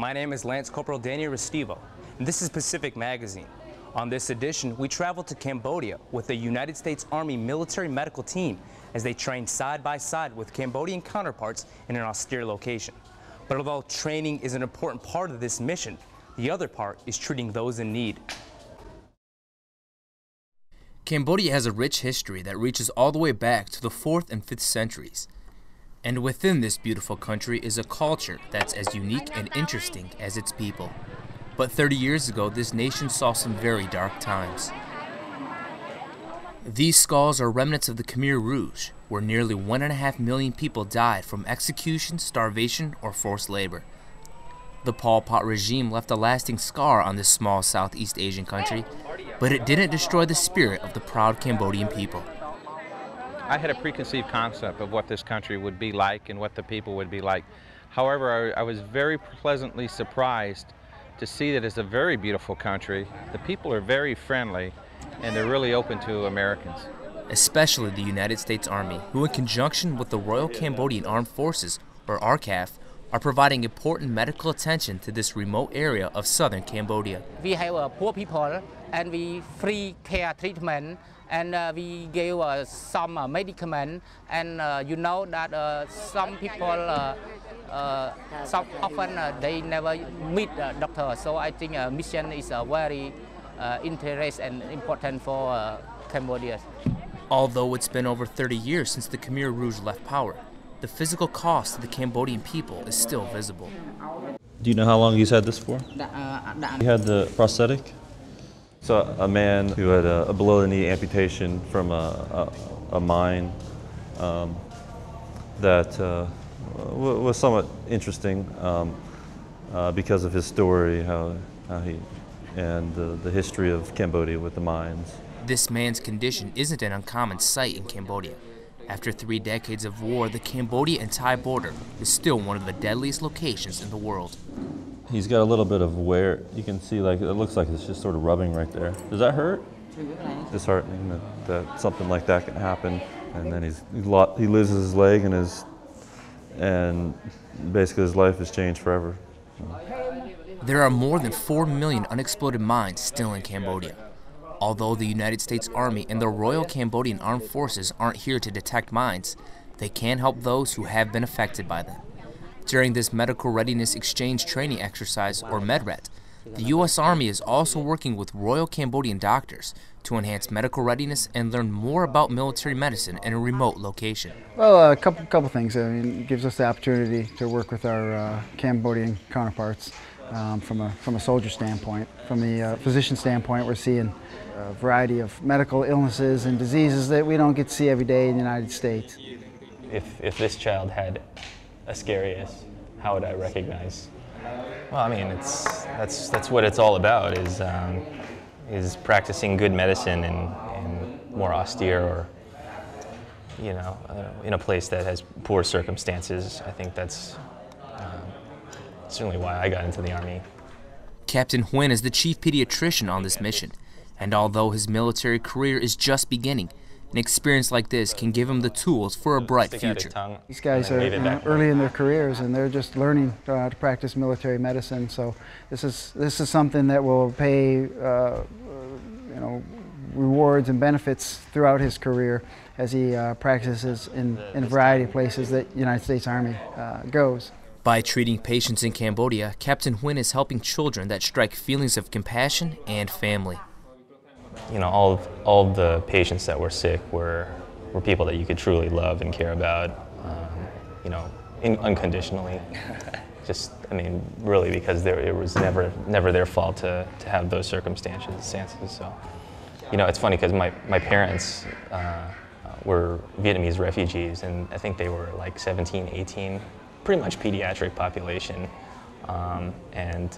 My name is Lance Corporal Daniel Restivo, and this is Pacific Magazine. On this edition, we travel to Cambodia with the United States Army military medical team as they train side by side with Cambodian counterparts in an austere location. But although training is an important part of this mission, the other part is treating those in need. Cambodia has a rich history that reaches all the way back to the 4th and 5th centuries. And within this beautiful country is a culture that's as unique and interesting as its people. But 30 years ago, this nation saw some very dark times. These skulls are remnants of the Khmer Rouge, where nearly 1.5 million people died from execution, starvation, or forced labor. The Pol Pot regime left a lasting scar on this small Southeast Asian country, but it didn't destroy the spirit of the proud Cambodian people. I had a preconceived concept of what this country would be like and what the people would be like. However, I was very pleasantly surprised to see that it's a very beautiful country. The people are very friendly and they're really open to Americans. Especially the United States Army, who in conjunction with the Royal Cambodian Armed Forces, or RCAF, are providing important medical attention to this remote area of southern Cambodia. We have poor people and we free care treatment, and we give some medicament, and you know that some people often they never meet a doctor, so I think mission is very interesting and important for Cambodia. Although it's been over 30 years since the Khmer Rouge left power, the physical cost to the Cambodian people is still visible. Do you know how long he's had this for? He had the prosthetic? So a man who had a below-the-knee amputation from a mine that was somewhat interesting because of his story, how he and the history of Cambodia with the mines. This man's condition isn't an uncommon sight in Cambodia. After 3 decades of war, the Cambodia and Thai border is still one of the deadliest locations in the world. He's got a little bit of wear. You can see, like, it looks like it's just sort of rubbing right there. Does that hurt? Disheartening that something like that can happen, and then he loses his leg and basically his life has changed forever. There are more than 4 million unexploded mines still in Cambodia. Although the United States Army and the Royal Cambodian Armed Forces aren't here to detect mines, they can help those who have been affected by them. During this Medical Readiness Exchange Training Exercise, or MEDRET, the U.S. Army is also working with Royal Cambodian doctors to enhance medical readiness and learn more about military medicine in a remote location. Well, a couple things. I mean, it gives us the opportunity to work with our Cambodian counterparts from a soldier standpoint. From the physician standpoint, we're seeing a variety of medical illnesses and diseases that we don't get to see every day in the United States. If this child had Ascarius, how would I recognize? Well, I mean, that's what it's all about, is practicing good medicine in more austere, or, you know, in a place that has poor circumstances. I think that's certainly why I got into the Army. Captain Huynh is the chief pediatrician on this mission, and although his military career is just beginning, an experience like this can give him the tools for a bright future. These guys are early in their careers, and they're just learning to practice military medicine. So this is something that will pay rewards and benefits throughout his career as he practices in a variety of places that the United States Army goes. By treating patients in Cambodia, Captain Huynh is helping children that strike feelings of compassion and family. You know, all of the patients that were sick were people that you could truly love and care about, you know, unconditionally. Just, I mean, really, because it was never their fault to have those circumstances. So, you know, it's funny because my parents were Vietnamese refugees, and I think they were like 17, 18, pretty much pediatric population, and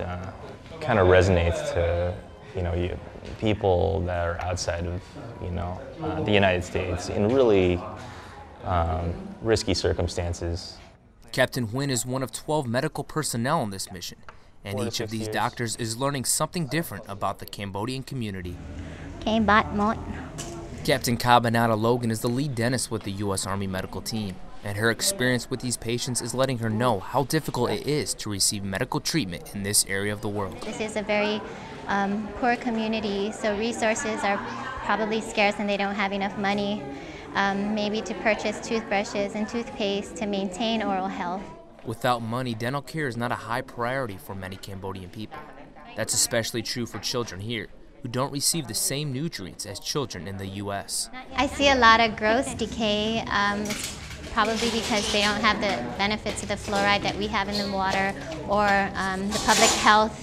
kind of resonates to, you know, people that are outside of, you know, the United States in really risky circumstances. Captain Huynh is one of 12 medical personnel on this mission, and each of these doctors is learning something different about the Cambodian community. Captain Kabanata Logan is the lead dentist with the U.S. Army medical team, And her experience with these patients is letting her know how difficult it is to receive medical treatment in this area of the world. This is a very poor community, so resources are probably scarce and they don't have enough money maybe to purchase toothbrushes and toothpaste to maintain oral health. Without money, dental care is not a high priority for many Cambodian people. That's especially true for children here, who don't receive the same nutrients as children in the U.S. I see a lot of growth decay, probably because they don't have the benefits of the fluoride that we have in the water, or the public health,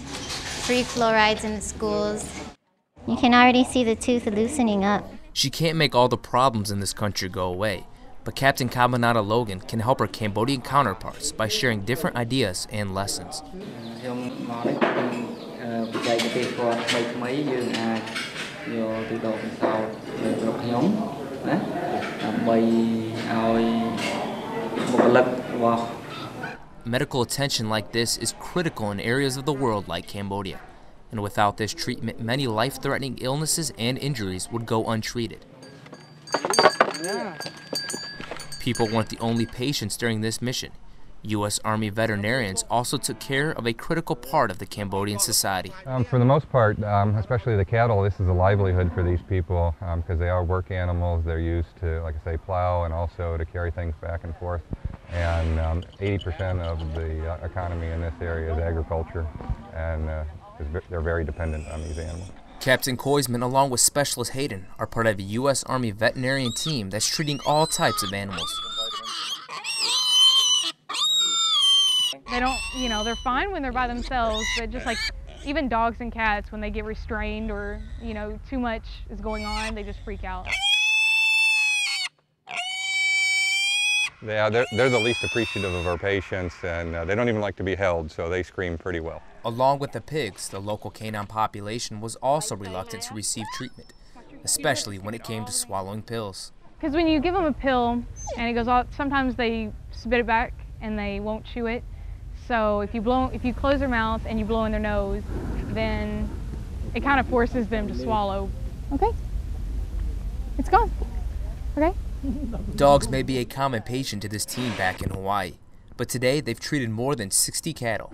free fluorides in the schools. You can already see the tooth loosening up. She can't make all the problems in this country go away, but Captain Cabanata Logan can help her Cambodian counterparts by sharing different ideas and lessons. Medical attention like this is critical in areas of the world like Cambodia. And without this treatment, many life-threatening illnesses and injuries would go untreated. People weren't the only patients during this mission. U.S. Army veterinarians also took care of a critical part of the Cambodian society. For the most part, especially the cattle, this is a livelihood for these people because they are work animals. They're used to, like I say, plow and also to carry things back and forth. And 80% of the economy in this area is agriculture, and they're very dependent on these animals. Captain Koisman, along with Specialist Hayden, are part of a U.S. Army veterinarian team that's treating all types of animals. They don't, they're fine when they're by themselves, but just like even dogs and cats, when they get restrained or, too much is going on, they just freak out. Yeah, they're the least appreciative of our patients, and they don't even like to be held, so they scream pretty well. Along with the pigs, the local canine population was also reluctant to receive treatment, especially when it came to swallowing pills. Because when you give them a pill and it goes off, sometimes they spit it back and they won't chew it. So if you close their mouth and you blow in their nose, then it kind of forces them to swallow. Okay, it's gone. Okay. Dogs may be a common patient to this team back in Hawaii, but today they've treated more than 60 cattle.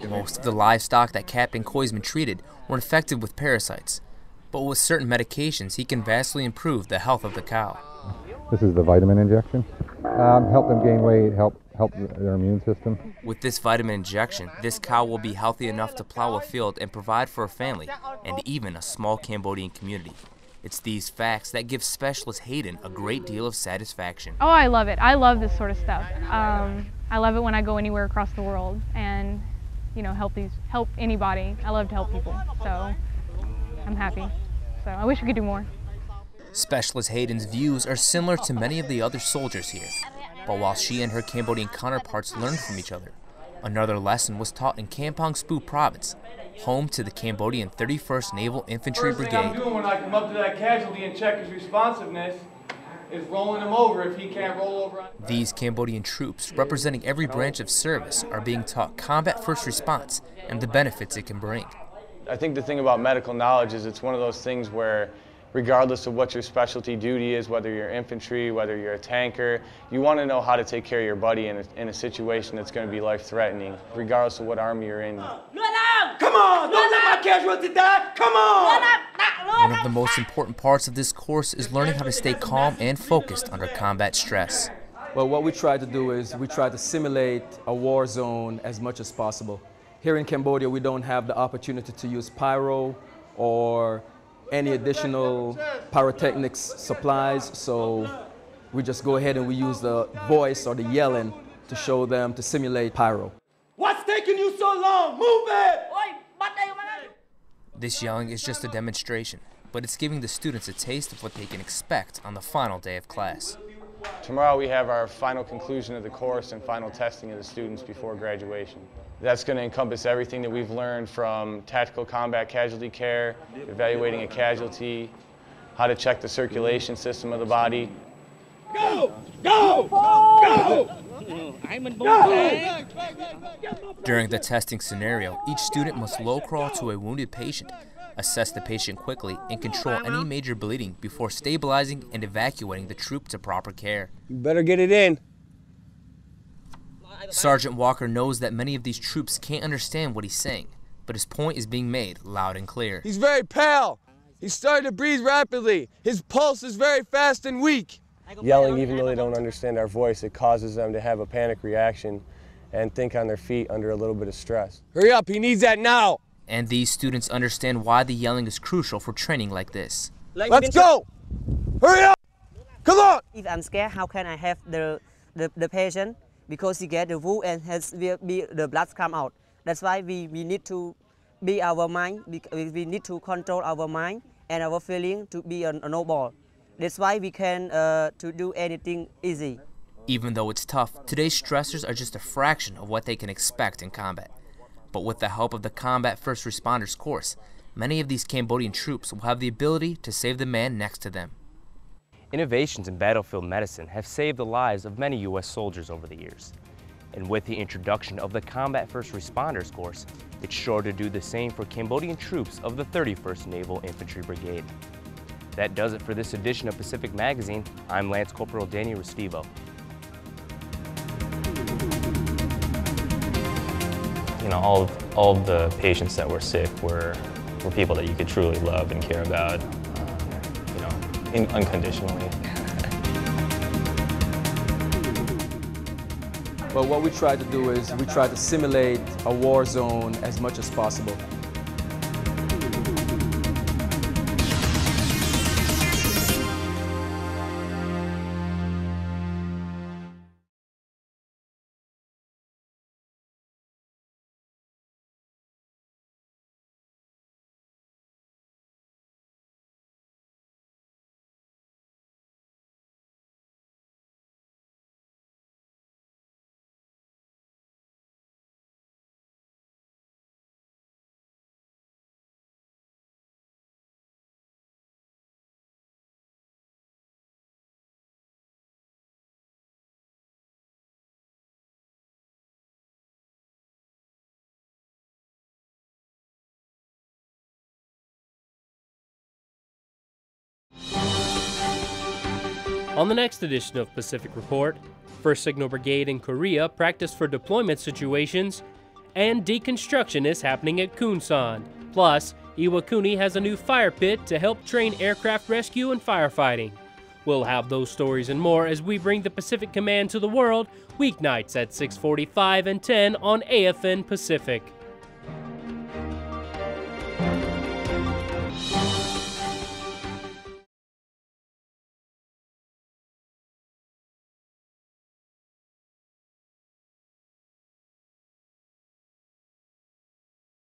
Most of the livestock that Captain Koisman treated were infected with parasites, but with certain medications he can vastly improve the health of the cow. This is the vitamin injection. Help them gain weight, help their immune system. With this vitamin injection, this cow will be healthy enough to plow a field and provide for a family and even a small Cambodian community. It's these facts that give Specialist Hayden a great deal of satisfaction. Oh, I love it. I love this sort of stuff. I love it when I go anywhere across the world and, help anybody. I love to help people, so I'm happy. So I wish we could do more. Specialist Hayden's views are similar to many of the other soldiers here, but while she and her Cambodian counterparts learned from each other, another lesson was taught in Kampong Speu Province, home to the Cambodian 31st Naval Infantry Brigade. First thing I'm doing when I come up to that casualty and check his responsiveness is rolling him over if he can't roll over. These Cambodian troops, representing every branch of service, are being taught combat first response and the benefits it can bring. I think the thing about medical knowledge is it's one of those things where regardless of what your specialty duty is, whether you're infantry, whether you're a tanker, you want to know how to take care of your buddy in a situation that's going to be life-threatening, regardless of what army you're in. Come on! Don't let my casualty die! Come on! One of the most important parts of this course is learning how to stay calm and focused under combat stress. Well, what we try to do is we try to simulate a war zone as much as possible. Here in Cambodia, we don't have the opportunity to use pyro or any additional pyrotechnics supplies, so we just go ahead and we use the voice or the yelling to show them to simulate pyro. What's taking you so long? Move it! This yelling is just a demonstration, but it's giving the students a taste of what they can expect on the final day of class. Tomorrow we have our final conclusion of the course and final testing of the students before graduation. That's going to encompass everything that we've learned from tactical combat casualty care, evaluating a casualty, how to check the circulation system of the body. Go! Go! Go! During the testing scenario, each student must low crawl to a wounded patient, assess the patient quickly, and control any major bleeding before stabilizing and evacuating the troop to proper care. You better get it in. Sergeant Walker knows that many of these troops can't understand what he's saying, but his point is being made loud and clear. He's very pale. He's starting to breathe rapidly. His pulse is very fast and weak. Yelling, even though they don't understand our voice, it causes them to have a panic reaction and think on their feet under a little bit of stress. Hurry up, he needs that now. And these students understand why the yelling is crucial for training like this. Let's go! Hurry up! Come on! If I'm scared, how can I have the patient? Because he get the wound and the blood come out. That's why we need to be our mind. We need to control our mind and our feeling to be a noble. That's why we can to do anything easy. Even though it's tough, today's stressors are just a fraction of what they can expect in combat. But with the help of the Combat First Responders course, many of these Cambodian troops will have the ability to save the man next to them. Innovations in battlefield medicine have saved the lives of many U.S. soldiers over the years. And with the introduction of the Combat First Responders course, it's sure to do the same for Cambodian troops of the 31st Naval Infantry Brigade. That does it for this edition of Pacific Magazine. I'm Lance Corporal Danny Restivo. You know, all of the patients that were sick were people that you could truly love and care about, you know, unconditionally. But what we try to do is we try to simulate a war zone as much as possible. On the next edition of Pacific Report, 1st Signal Brigade in Korea practiced for deployment situations, and deconstruction is happening at Kunsan. Plus, Iwakuni has a new fire pit to help train aircraft rescue and firefighting. We'll have those stories and more as we bring the Pacific Command to the world, weeknights at 6:45 and 10 on AFN Pacific.